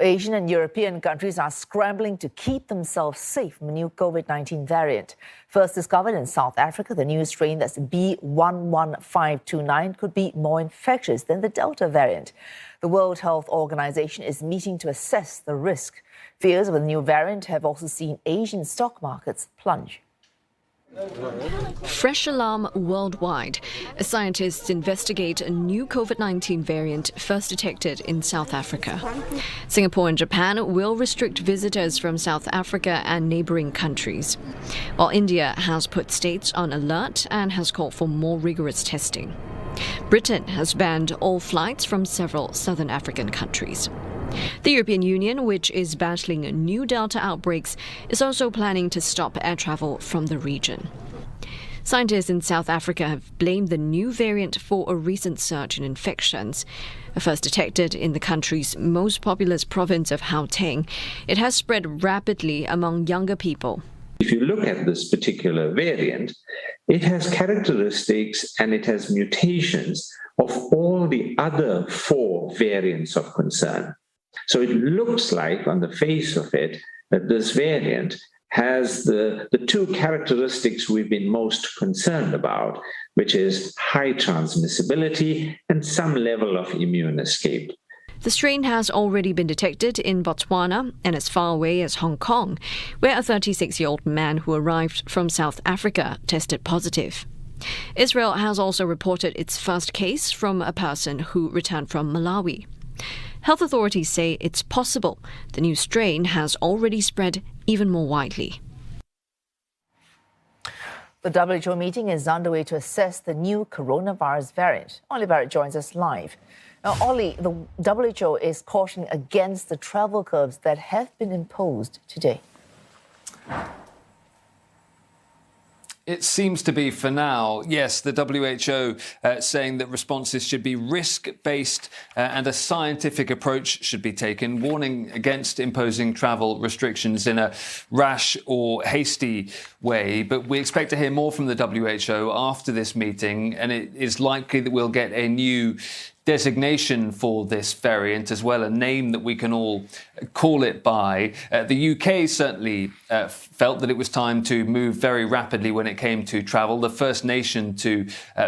Asian and European countries are scrambling to keep themselves safe from a new COVID-19 variant. First discovered in South Africa, the new strain that's B11529 could be more infectious than the Delta variant. The World Health Organization is meeting to assess the risk. Fears of the new variant have also seen Asian stock markets plunge. Fresh alarm worldwide as scientists investigate a new COVID-19 variant first detected in South Africa. Singapore and Japan will restrict visitors from South Africa and neighboring countries, while India has put states on alert and has called for more rigorous testing. Britain has banned all flights from several southern African countries. The European Union, which is battling new Delta outbreaks, is also planning to stop air travel from the region. Scientists in South Africa have blamed the new variant for a recent surge in infections. First detected in the country's most populous province of Gauteng, it has spread rapidly among younger people. If you look at this particular variant, it has characteristics and it has mutations of all the other 4 variants of concern. So it looks like, on the face of it, that this variant has the 2 characteristics we've been most concerned about, which is high transmissibility and some level of immune escape. The strain has already been detected in Botswana and as far away as Hong Kong, where a 36-year-old man who arrived from South Africa tested positive. Israel has also reported its first case from a person who returned from Malawi. Health authorities say it's possible the new strain has already spread even more widely. The WHO meeting is underway to assess the new coronavirus variant. Ollie Barrett joins us live. Now, Ollie, the WHO is cautioning against the travel curbs that have been imposed today. It seems to be for now. Yes, the WHO saying that responses should be risk-based and a scientific approach should be taken, warning against imposing travel restrictions in a rash or hasty way. But we expect to hear more from the WHO after this meeting, and it is likely that we'll get a new designation for this variant as well, a name that we can all call it by. The UK certainly felt that it was time to move very rapidly when it came to travel, the first nation to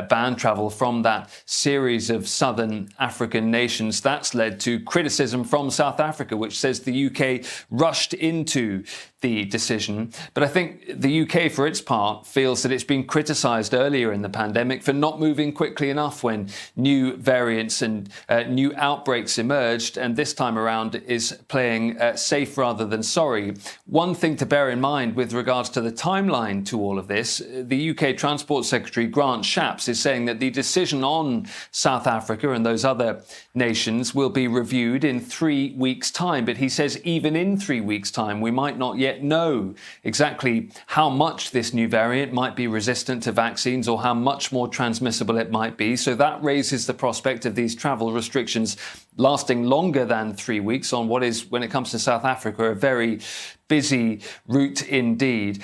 ban travel from that series of southern African nations. That's led to criticism from South Africa, which says the UK rushed into the decision. But I think the UK, for its part, feels that it's been criticised earlier in the pandemic for not moving quickly enough when new variants and new outbreaks emerged, and this time around is playing safe rather than sorry. One thing to bear in mind with regards to the timeline to all of this, the UK Transport Secretary Grant Shapps is saying that the decision on South Africa and those other nations will be reviewed in 3 weeks' time. But he says even in 3 weeks' time, we might not yet know exactly how much this new variant might be resistant to vaccines or how much more transmissible it might be. So that raises the prospect of these travel restrictions lasting longer than 3 weeks on what is, when it comes to South Africa, a very busy route indeed.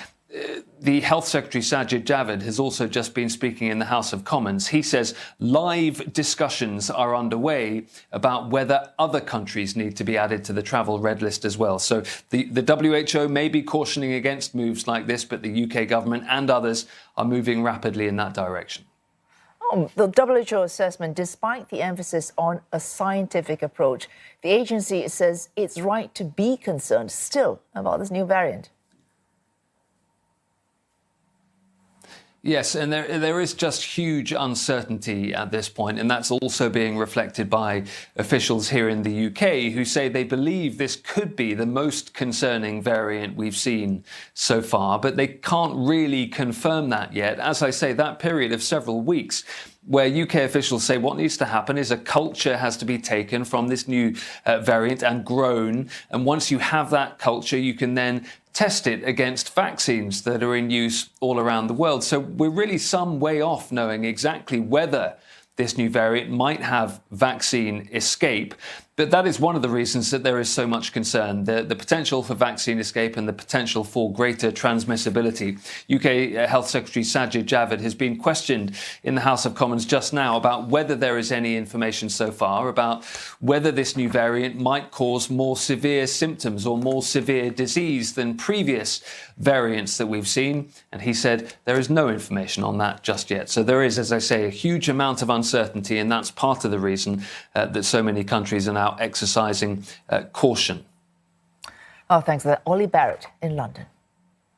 The Health Secretary Sajid Javid has also just been speaking in the House of Commons. He says live discussions are underway about whether other countries need to be added to the travel red list as well. So the WHO may be cautioning against moves like this, but the UK government and others are moving rapidly in that direction. The WHO assessment, despite the emphasis on a scientific approach, the agency says it's right to be concerned still about this new variant. Yes, and there is just huge uncertainty at this point, and that's also being reflected by officials here in the UK who say they believe this could be the most concerning variant we've seen so far, but they can't really confirm that yet. As I say, that period of several weeks where UK officials say what needs to happen is a culture has to be taken from this new variant and grown, and once you have that culture, you can then test it against vaccines that are in use all around the world. So we're really some way off knowing exactly whether this new variant might have vaccine escape. But that is one of the reasons that there is so much concern, the potential for vaccine escape and the potential for greater transmissibility. UK Health Secretary Sajid Javid has been questioned in the House of Commons just now about whether there is any information so far about whether this new variant might cause more severe symptoms or more severe disease than previous variants that we've seen. And he said there is no information on that just yet. So there is, as I say, a huge amount of uncertainty, and that's part of the reason that so many countries are now exercising caution. Oh, thanks for that. Ollie Barrett in London.